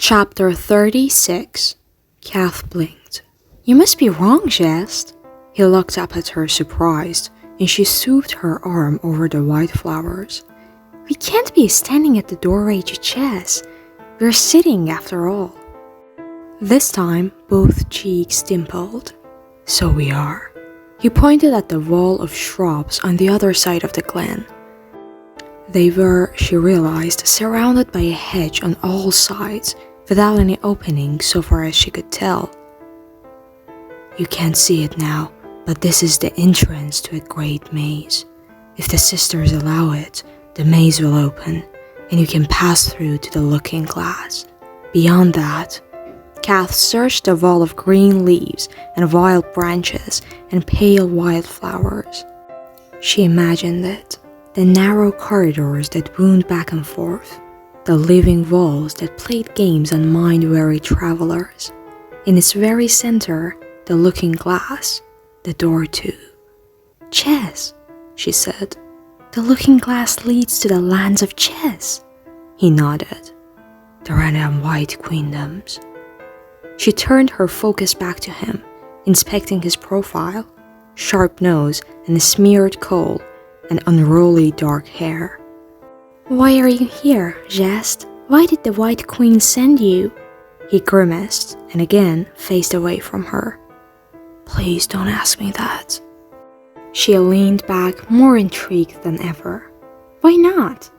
Chapter 36. Kath blinked. "You must be wrong, Jess." He looked up at her surprised, and she soothed her arm over the white flowers. "We can't be standing at the doorway to chess. We're sitting after all." This time, both cheeks dimpled. "So we are." He pointed at the wall of shrubs on the other side of the glen. They were, she realized, surrounded by a hedge on all sides, without any opening so far as she could tell. "You can't see it now, but this is the entrance to a great maze. If the sisters allow it, the maze will open, and you can pass through to the looking glass. Beyond that..." Kath searched the wall of green leaves and wild branches and pale wildflowers. She imagined it. The narrow corridors that wound back and forth, the living walls that played games on mind-weary travelers. In its very center, the looking glass, the door to chess, she said. "The looking glass leads to the lands of chess." He nodded. "The red and white queendoms." She turned her focus back to him, inspecting his profile, sharp nose and a smeared coal, and unruly dark hair. "Why are you here, Jest? Why did the White Queen send you?" He grimaced and again faced away from her. "Please don't ask me that." She leaned back, more intrigued than ever. "Why not?"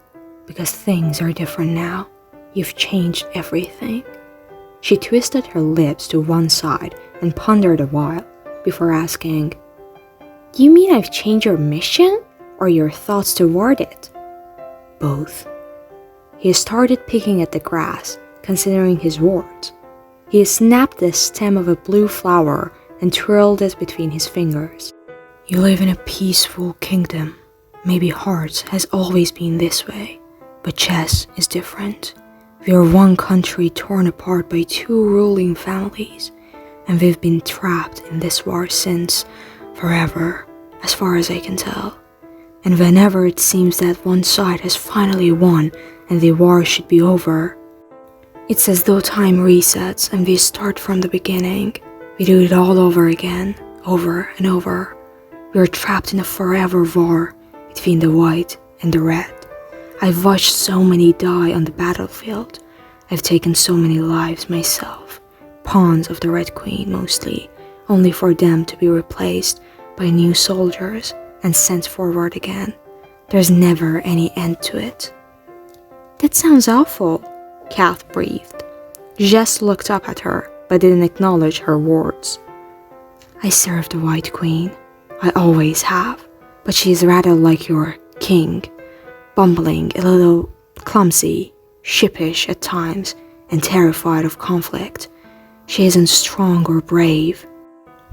"Because things are different now. You've changed everything." She twisted her lips to one side and pondered a while before asking, "Do you mean I've changed your mission? Or your thoughts toward it?" "Both." He started picking at the grass, considering his words. He snapped the stem of a blue flower and twirled it between his fingers. "You live in a peaceful kingdom. Maybe Hearts has always been this way, but chess is different. We are one country torn apart by two ruling families, and we've been trapped in this war since forever, as far as I can tell. And whenever it seems that one side has finally won and the war should be over, it's as though time resets and we start from the beginning. We do it all over again, over and over. We're trapped in a forever war between the white and the red. I've watched so many die on the battlefield. I've taken so many lives myself, pawns of the Red Queen mostly, only for them to be replaced by new soldiers and sent forward again. There's never any end to it." "That sounds awful," Kath breathed. Jess looked up at her, but didn't acknowledge her words. "I serve the White Queen. I always have, but she's rather like your king, bumbling, a little clumsy, sheepish at times, and terrified of conflict. She isn't strong or brave."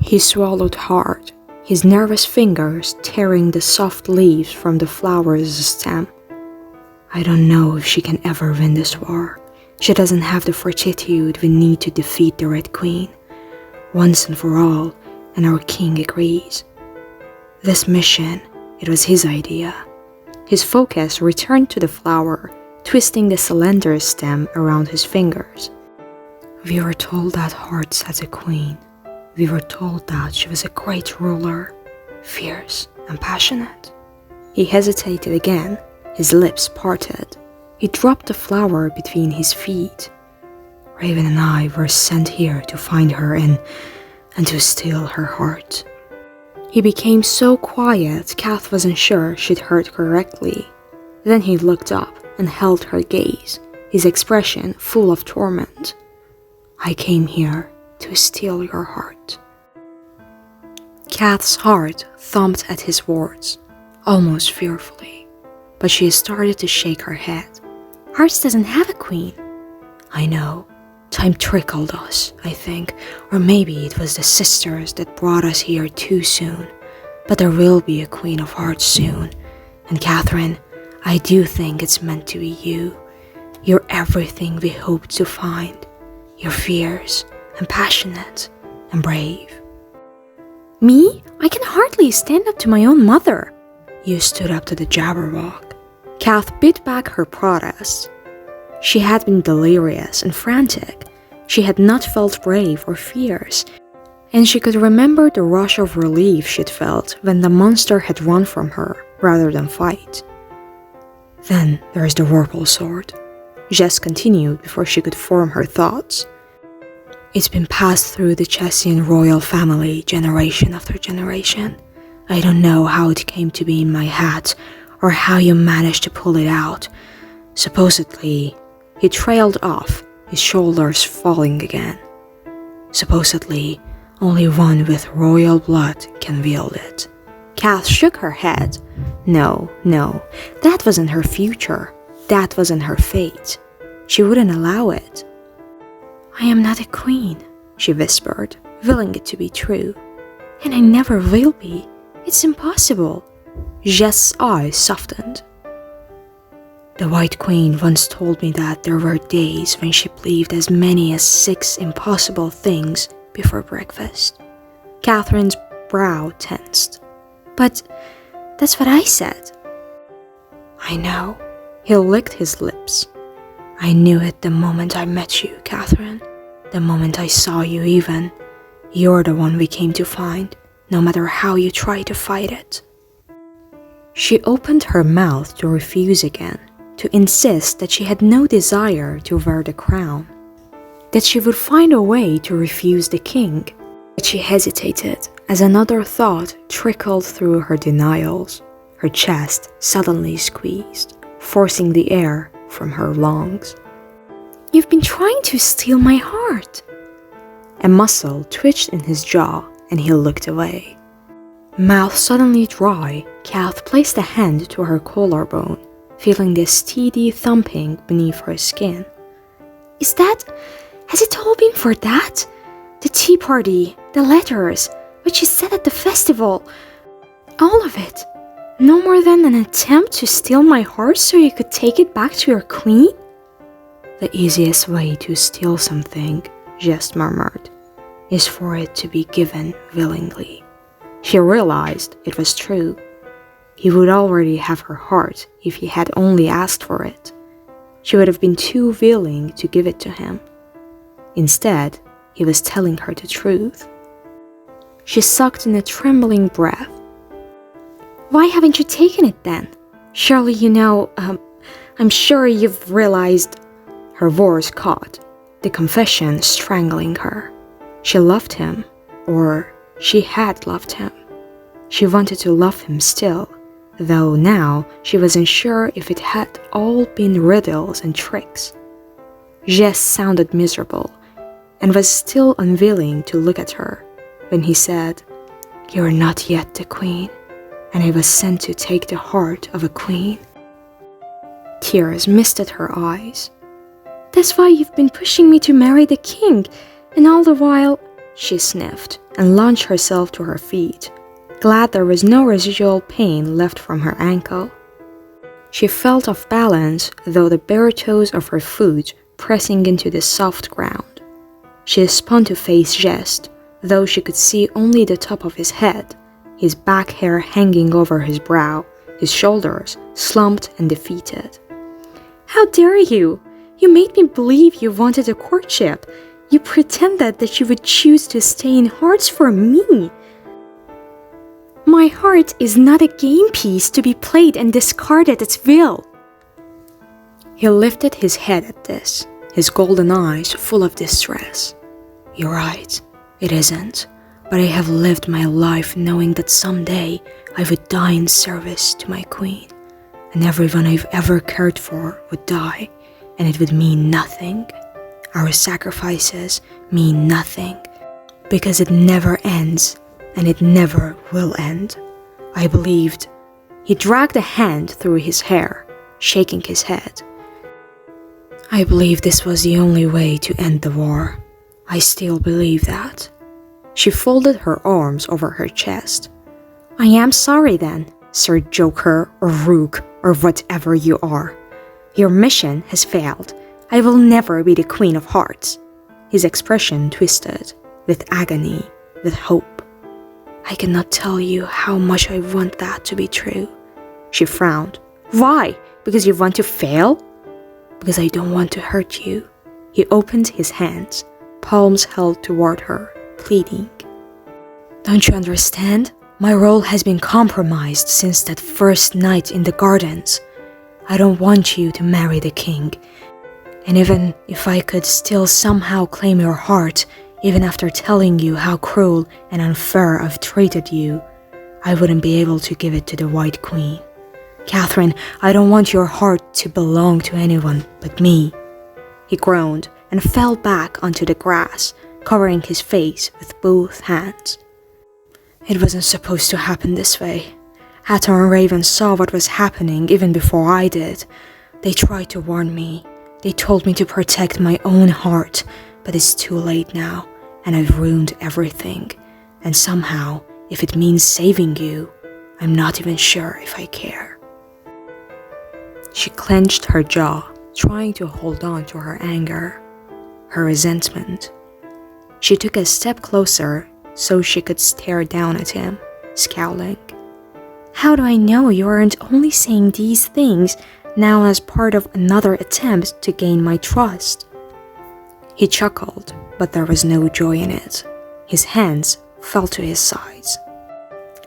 He swallowed hard, his nervous fingers tearing the soft leaves from the flower's stem. "I don't know if she can ever win this war. She doesn't have the fortitude we need to defeat the Red Queen, once and for all, and our king agrees. This mission, it was his idea." His focus returned to the flower, twisting the slender stem around his fingers. "We were told that Hearts has a queen. We were told that she was a great ruler, fierce and passionate." He hesitated again, his lips parted. He dropped the flower between his feet. "Raven and I were sent here to find her and to steal her heart." He became so quiet, Kath wasn't sure she'd heard correctly. Then he looked up and held her gaze, his expression full of torment. "I came here to steal your heart." Kath's heart thumped at his words, almost fearfully, but she started to shake her head. "Hearts doesn't have a queen." "I know. Time trickled us, I think, or maybe it was the sisters that brought us here too soon. But there will be a Queen of Hearts soon, and Catherine, I do think it's meant to be you. You're everything we hoped to find. You're fierce and passionate and brave." "Me? I can hardly stand up to my own mother." "You stood up to the Jabberwock." Kath bit back her protest. She had been delirious and frantic. She had not felt brave or fierce, and she could remember the rush of relief she'd felt when the monster had run from her rather than fight. Then there's the Whirlpool sword, Jess continued before she could form her thoughts. It's been passed through the Chessian royal family generation after generation. I don't know how it came to be in my hat or how you managed to pull it out. Supposedly, he trailed off, his shoulders falling again. Supposedly, only one with royal blood can wield it. Kath shook her head. No, that wasn't her future. That wasn't her fate. She wouldn't allow it. I am not a queen, she whispered, willing it to be true. And I never will be. It's impossible. Jess's eyes softened. The White Queen once told me that there were days when she believed as many as 6 impossible things before breakfast. Catherine's brow tensed. But that's what I said. I know. He licked his lips. I knew it the moment I met you, Catherine. The moment I saw you even. You're the one we came to find, no matter how you try to fight it. She opened her mouth to refuse again, to insist that she had no desire to wear the crown, that she would find a way to refuse the king. But she hesitated as another thought trickled through her denials. Her chest suddenly squeezed, forcing the air from her lungs. You've been trying to steal my heart. A muscle twitched in his jaw and he looked away. Mouth suddenly dry, Kath placed a hand to her collarbone, feeling the steady thumping beneath her skin. Has it all been for that? The tea party, the letters, what she said at the festival, all of it. No more than an attempt to steal my heart so you could take it back to your queen? The easiest way to steal something, Jess murmured, is for it to be given willingly. She realized it was true. He would already have her heart if he had only asked for it. She would have been too willing to give it to him. Instead, he was telling her the truth. She sucked in a trembling breath. Why haven't you taken it then? Surely you know, I'm sure you've realized. Her voice caught, the confession strangling her. She loved him, or she had loved him. She wanted to love him still, though now she wasn't sure if it had all been riddles and tricks. Jess sounded miserable, and was still unwilling to look at her when he said, You're not yet the queen, and I was sent to take the heart of a queen. Tears misted her eyes. That's why you've been pushing me to marry the king, and all the while, she sniffed and launched herself to her feet, glad there was no residual pain left from her ankle. She felt off balance, though the bare toes of her foot pressing into the soft ground. She spun to face Jess, though she could see only the top of his head, his back hair hanging over his brow, his shoulders slumped and defeated. How dare you! You made me believe you wanted a courtship. You pretended that you would choose to stay in hearts for me. My heart is not a game piece to be played and discarded at will. He lifted his head at this, his golden eyes full of distress. You're right, it isn't. But I have lived my life knowing that someday I would die in service to my queen, and everyone I've ever cared for would die, and it would mean nothing. Our sacrifices mean nothing, because it never ends, and it never will end. I believed. He dragged a hand through his hair, shaking his head. I believed this was the only way to end the war. I still believe that. She folded her arms over her chest. I am sorry then, Sir Joker or Rook or whatever you are. Your mission has failed. I will never be the Queen of Hearts. His expression twisted, with agony, with hope. I cannot tell you how much I want that to be true. She frowned. Why? Because you want to fail? because I don't want to hurt you." He opened his hands, palms held toward her, pleading. "Don't you understand? My role has been compromised since that first night in the gardens. I don't want you to marry the king. And even if I could still somehow claim your heart, even after telling you how cruel and unfair I've treated you, I wouldn't be able to give it to the White Queen. Catherine, I don't want your heart to belong to anyone but me." He groaned and fell back onto the grass, covering his face with both hands. "It wasn't supposed to happen this way. Hatter and Raven saw what was happening even before I did. They tried to warn me. They told me to protect my own heart, but it's too late now, and I've ruined everything. And somehow, if it means saving you, I'm not even sure if I care." She clenched her jaw, trying to hold on to her anger, her resentment. She took a step closer so she could stare down at him, scowling. "How do I know you aren't only saying these things now as part of another attempt to gain my trust?" He chuckled, but there was no joy in it. His hands fell to his sides.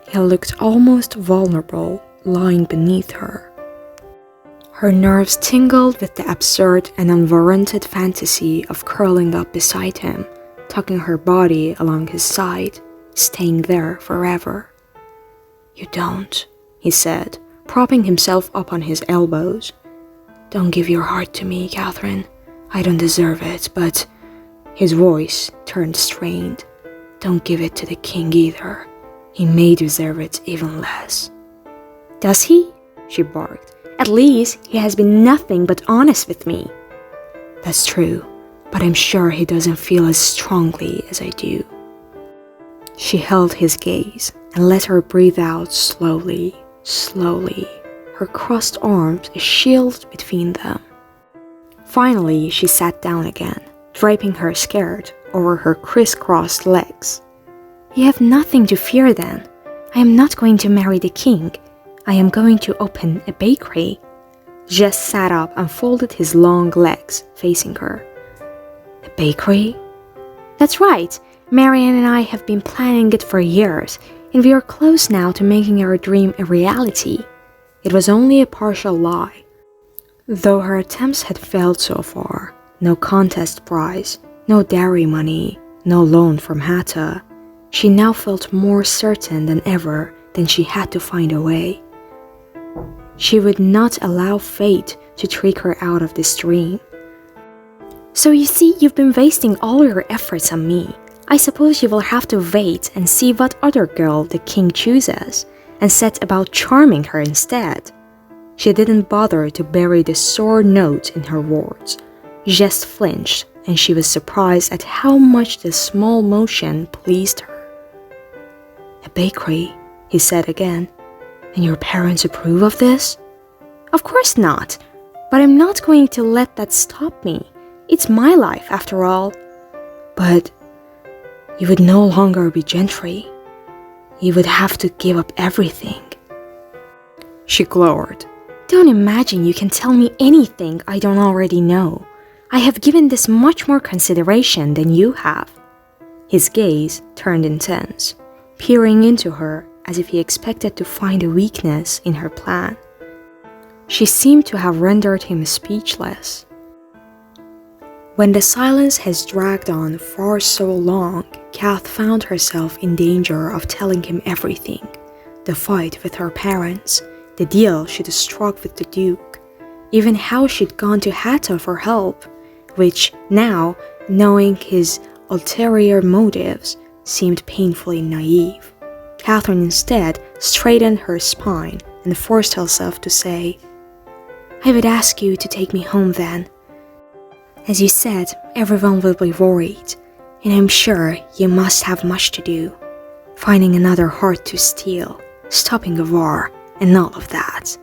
He looked almost vulnerable, lying beneath her. Her nerves tingled with the absurd and unwarranted fantasy of curling up beside him, tucking her body along his side, staying there forever. "You don't," he said, propping himself up on his elbows. "Don't give your heart to me, Catherine. I don't deserve it, but..." His voice turned strained. "Don't give it to the king either. He may deserve it even less." "Does he?" she barked. "At least he has been nothing but honest with me." "That's true, but I'm sure he doesn't feel as strongly as I do." She held his gaze and let her breathe out slowly, slowly, her crossed arms a shield between them. Finally, she sat down again, draping her skirt over her crisscrossed legs. "You have nothing to fear then. I am not going to marry the king. I am going to open a bakery." Jess sat up and folded his long legs, facing her. "A bakery?" "That's right. Marianne and I have been planning it for years, and we are close now to making our dream a reality." It was only a partial lie. Though her attempts had failed so far, no contest prize, no dowry money, no loan from Hatta, she now felt more certain than ever that she had to find a way. She would not allow fate to trick her out of this dream. "So you see, you've been wasting all your efforts on me. I suppose you will have to wait and see what other girl the king chooses, and set about charming her instead." She didn't bother to bury the sore note in her words. Jess flinched, and she was surprised at how much the small motion pleased her. "A bakery," he said again. "And your parents approve of this?" "Of course not, but I'm not going to let that stop me. It's my life, after all." "But you would no longer be gentry. You would have to give up everything." She glowered. "Don't imagine you can tell me anything I don't already know. I have given this much more consideration than you have." His gaze turned intense, peering into her as if he expected to find a weakness in her plan. She seemed to have rendered him speechless. When the silence has dragged on for so long, Kath found herself in danger of telling him everything. The fight with her parents, the deal she'd struck with the Duke, even how she'd gone to Hatta for help, which now, knowing his ulterior motives, seemed painfully naive. Catherine instead straightened her spine and forced herself to say, "I would ask you to take me home then. As you said, everyone will be worried, and I'm sure you must have much to do. Finding another heart to steal, stopping a war, and all of that."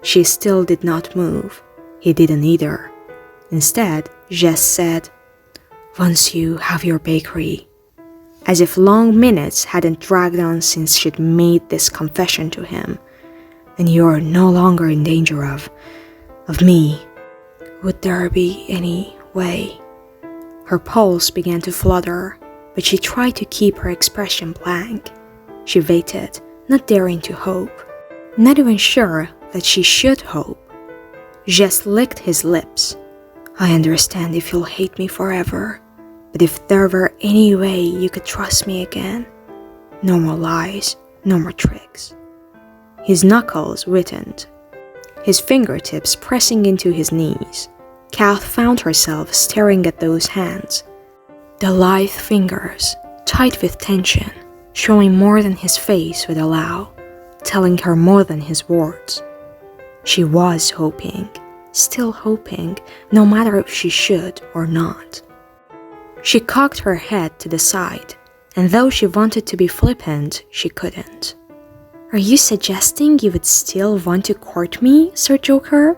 She still did not move. He didn't either. Instead, Jess said, "Once you have your bakery," as if long minutes hadn't dragged on since she'd made this confession to him, "then you're no longer in danger of me." Would there be any way? Her pulse began to flutter, but she tried to keep her expression blank. She waited, not daring to hope, not even sure that she should hope. Just licked his lips. I understand if you'll hate me forever, but if there were any way you could trust me again. No more lies, no more tricks. His knuckles whitened, his fingertips pressing into his knees. Kath found herself staring at those hands. The lithe fingers, tight with tension, showing more than his face would allow, telling her more than his words. She was hoping, still hoping, no matter if she should or not. She cocked her head to the side, and though she wanted to be flippant, she couldn't. Are you suggesting you would still want to court me, Sir Joker?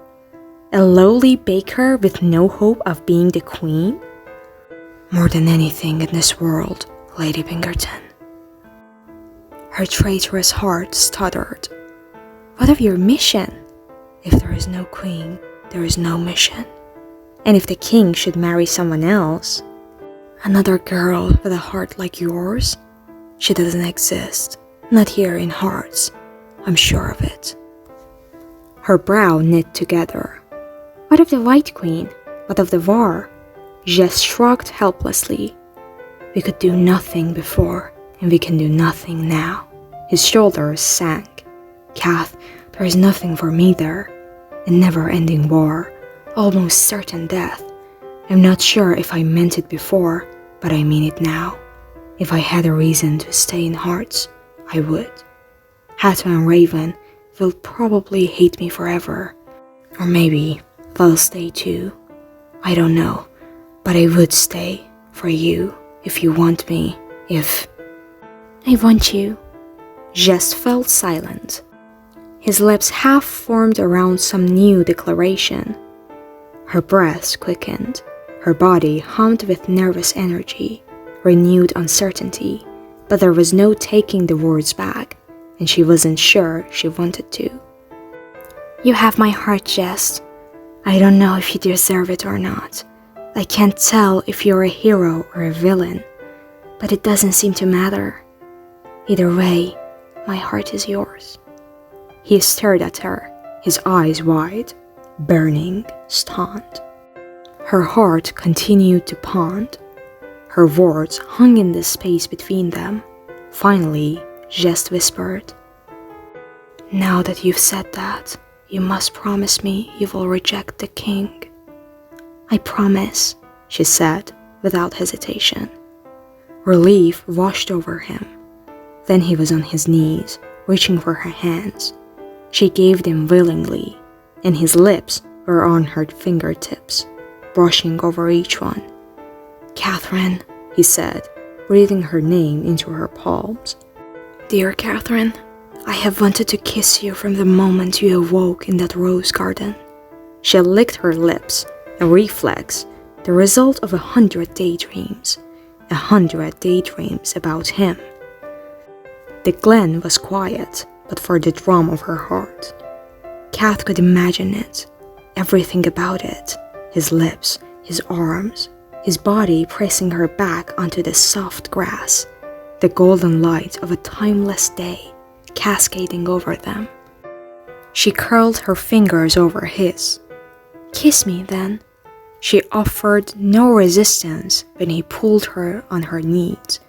A lowly baker with no hope of being the queen? More than anything in this world, Lady Pinkerton. Her traitorous heart stuttered. What of your mission? If there is no queen, there is no mission. And if the king should marry someone else, another girl with a heart like yours, she doesn't exist. Not here in hearts. I'm sure of it. Her brow knit together. What of the White Queen? What of the war? Jess shrugged helplessly. We could do nothing before, and we can do nothing now. His shoulders sank. Kath, there is nothing for me there. A never-ending war, almost certain death. I'm not sure if I meant it before, but I mean it now. If I had a reason to stay in hearts, I would. Hatta and Raven will probably hate me forever. Or maybe they'll stay too. I don't know, but I would stay for you if you want me, if... I want you. Jess felt silent. His lips half formed around some new declaration. Her breath quickened. Her body hummed with nervous energy, renewed uncertainty, but there was no taking the words back, and she wasn't sure she wanted to. You have my heart, Jess. I don't know if you deserve it or not. I can't tell if you're a hero or a villain, but it doesn't seem to matter. Either way, my heart is yours. He stared at her, his eyes wide, burning, stunned. Her heart continued to pound. Her words hung in the space between them. Finally, Jess whispered, Now that you've said that, you must promise me you will reject the king. I promise, she said, without hesitation. Relief washed over him. Then he was on his knees, reaching for her hands. She gave them willingly, and his lips were on her fingertips, brushing over each one. Catherine, he said, breathing her name into her palms. Dear Catherine, I have wanted to kiss you from the moment you awoke in that rose garden. She licked her lips, a reflex, the result of 100 daydreams. 100 daydreams about him. The glen was quiet, but for the drum of her heart. Kath could imagine it, everything about it, his lips, his arms, his body pressing her back onto the soft grass, the golden light of a timeless day cascading over them. She curled her fingers over his. Kiss me, then. She offered no resistance when he pulled her on her knees,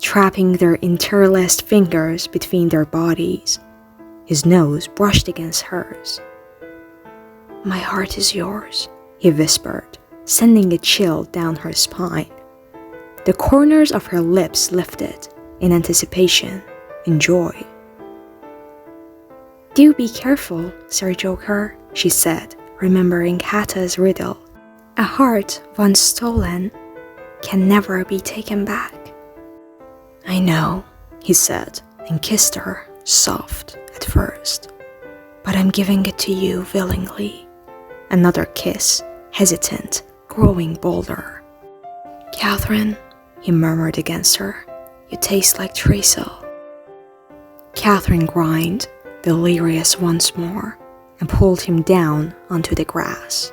trapping their interlaced fingers between their bodies. His nose brushed against hers. My heart is yours, he whispered, sending a chill down her spine. The corners of her lips lifted, in anticipation, in joy. Do be careful, Sir Joker, she said, remembering Hatta's riddle. A heart once stolen can never be taken back. I know, he said, and kissed her, soft at first. But I'm giving it to you willingly. Another kiss, hesitant, growing bolder. Catherine, he murmured against her, you taste like treacle. Catherine whined, delirious once more, and pulled him down onto the grass.